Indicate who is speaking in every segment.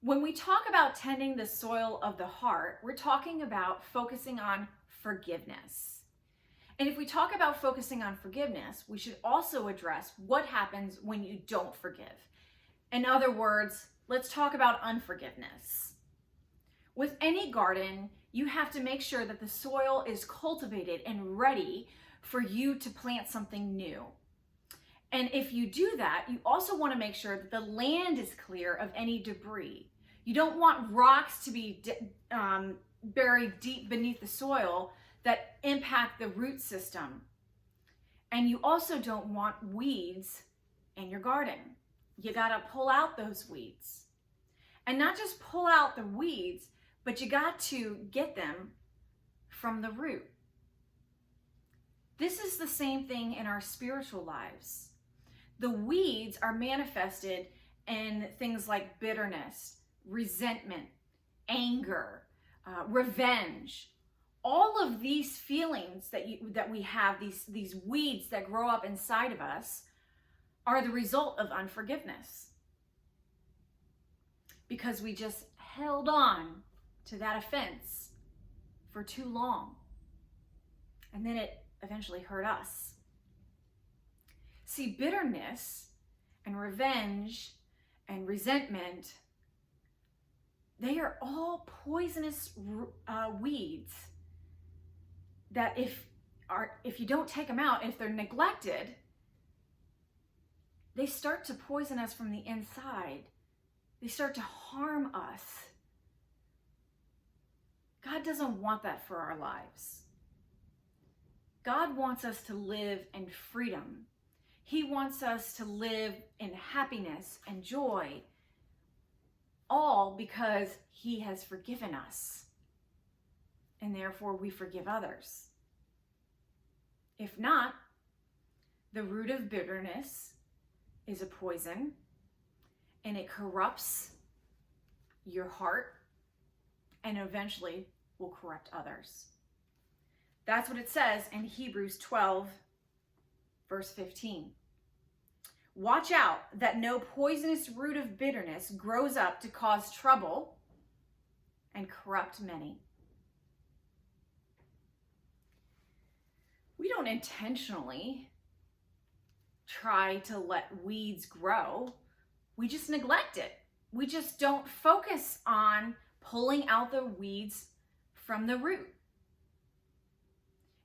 Speaker 1: When we talk about tending the soil of the heart, we're talking about focusing on forgiveness. And if we talk about focusing on forgiveness, we should also address what happens when you don't forgive. In other words, let's talk about unforgiveness. With any garden, you have to make sure that the soil is cultivated and ready for you to plant something new. And if you do that, you also want to make sure that the land is clear of any debris. You don't want rocks to be buried deep beneath the soil that impact the root system. And you also don't want weeds in your garden. You got to pull out those weeds. And not just pull out the weeds, but you got to get them from the root. This is the same thing in our spiritual lives. The weeds are manifested in things like bitterness, resentment, anger, revenge. All of these feelings that we have, these weeds that grow up inside of us, are the result of unforgiveness. Because we just held on to that offense for too long. And then it eventually hurt us. See, bitterness and revenge and resentment, they are all poisonous weeds that if you don't take them out, if they're neglected, they start to poison us from the inside. They start to harm us. God doesn't want that for our lives. God wants us to live in freedom. He wants us to live in happiness and joy, all because He has forgiven us. And therefore we forgive others. If not, the root of bitterness is a poison, and it corrupts your heart and eventually will corrupt others. That's what it says in Hebrews 12, verse 15. Watch out that no poisonous root of bitterness grows up to cause trouble and corrupt many. We don't intentionally try to let weeds grow. We just neglect it. We just don't focus on pulling out the weeds from the root.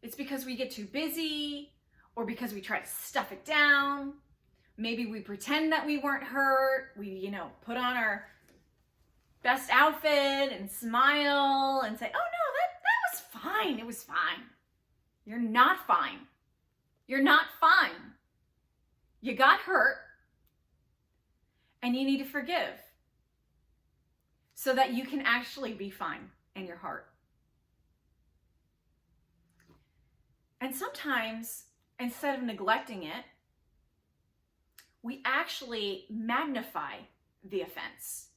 Speaker 1: It's because we get too busy, or because we try to stuff it down. Maybe we pretend that we weren't hurt. We, put on our best outfit and smile and say, oh no, that was fine. It was fine. You're not fine. You're not fine. You got hurt, and you need to forgive so that you can actually be fine in your heart. And sometimes, instead of neglecting it, we actually magnify the offense.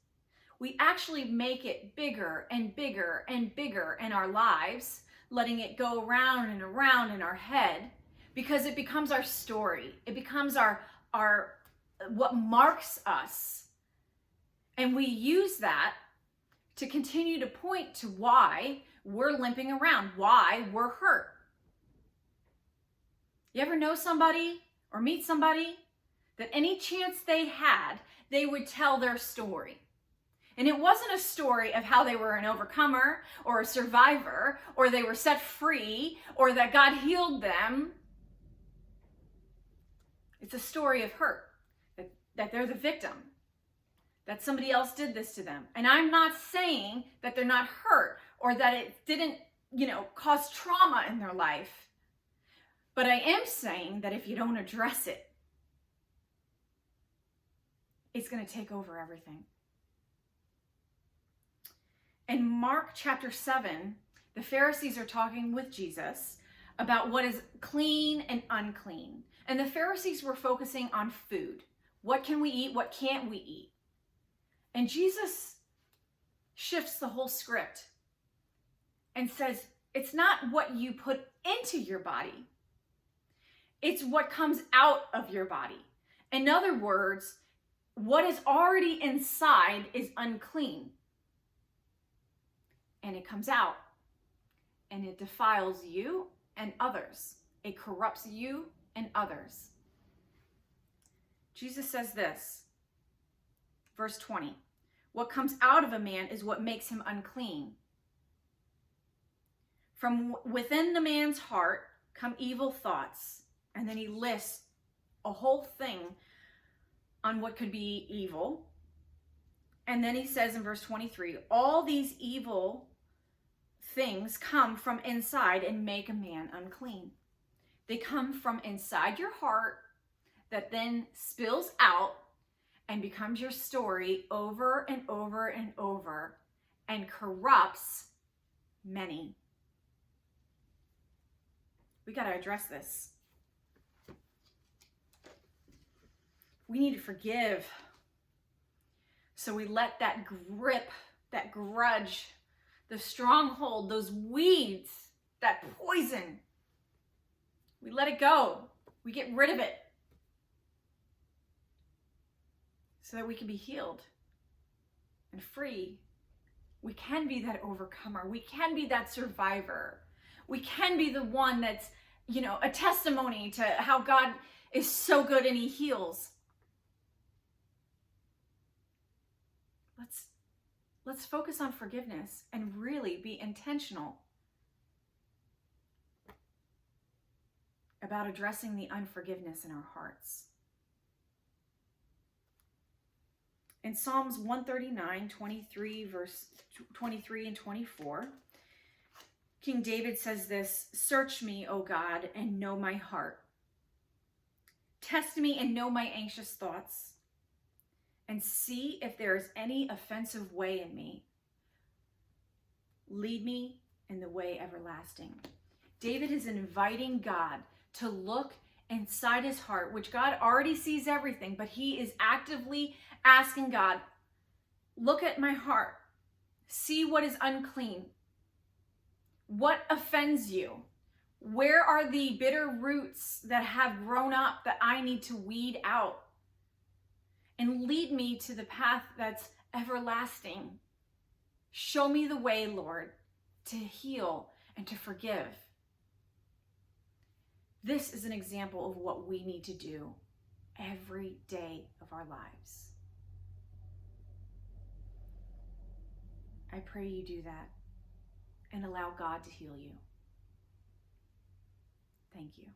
Speaker 1: We actually make it bigger and bigger and bigger in our lives, letting it go around and around in our head, because it becomes our story. It becomes our what marks us. And we use that to continue to point to why we're limping around, why we're hurt. You ever know somebody or meet somebody that any chance they had, they would tell their story? And it wasn't a story of how they were an overcomer or a survivor, or they were set free, or that God healed them. It's a story of hurt, that they're the victim, that somebody else did this to them. And I'm not saying that they're not hurt or that it didn't, cause trauma in their life. But I am saying that if you don't address it, it's going to take over everything. In Mark chapter 7, the Pharisees are talking with Jesus about what is clean and unclean. And the Pharisees were focusing on food. What can we eat? What can't we eat? And Jesus shifts the whole script and says, it's not what you put into your body. It's what comes out of your body. In other words, what is already inside is unclean. And it comes out. And it defiles you and others. It corrupts you and others. Jesus says this, verse 20, what comes out of a man is what makes him unclean. From within the man's heart come evil thoughts. And then he lists a whole thing on what could be evil. And then he says in verse 23, all these evil things come from inside and make a man unclean. They come from inside your heart that then spills out and becomes your story over and over and over and corrupts many. We got to address this. We need to forgive. So we let that grip, that grudge, the stronghold, those weeds, that poison, we let it go. We get rid of it so that we can be healed and free. We can be that overcomer. We can be that survivor. We can be the one that's, a testimony to how God is so good and he heals. Let's focus on forgiveness and really be intentional about addressing the unforgiveness in our hearts. In Psalms 139, 23, verse 23 and 24, King David says this, search me, O God, and know my heart. Test me and know my anxious thoughts, and see if there is any offensive way in me. Lead me in the way everlasting. David is inviting God to look inside his heart, which God already sees everything, but he is actively asking God, look at my heart. See what is unclean. What offends you? Where are the bitter roots that have grown up that I need to weed out? And lead me to the path that's everlasting. Show me the way, Lord, to heal and to forgive. This is an example of what we need to do every day of our lives. I pray you do that and allow God to heal you. Thank you.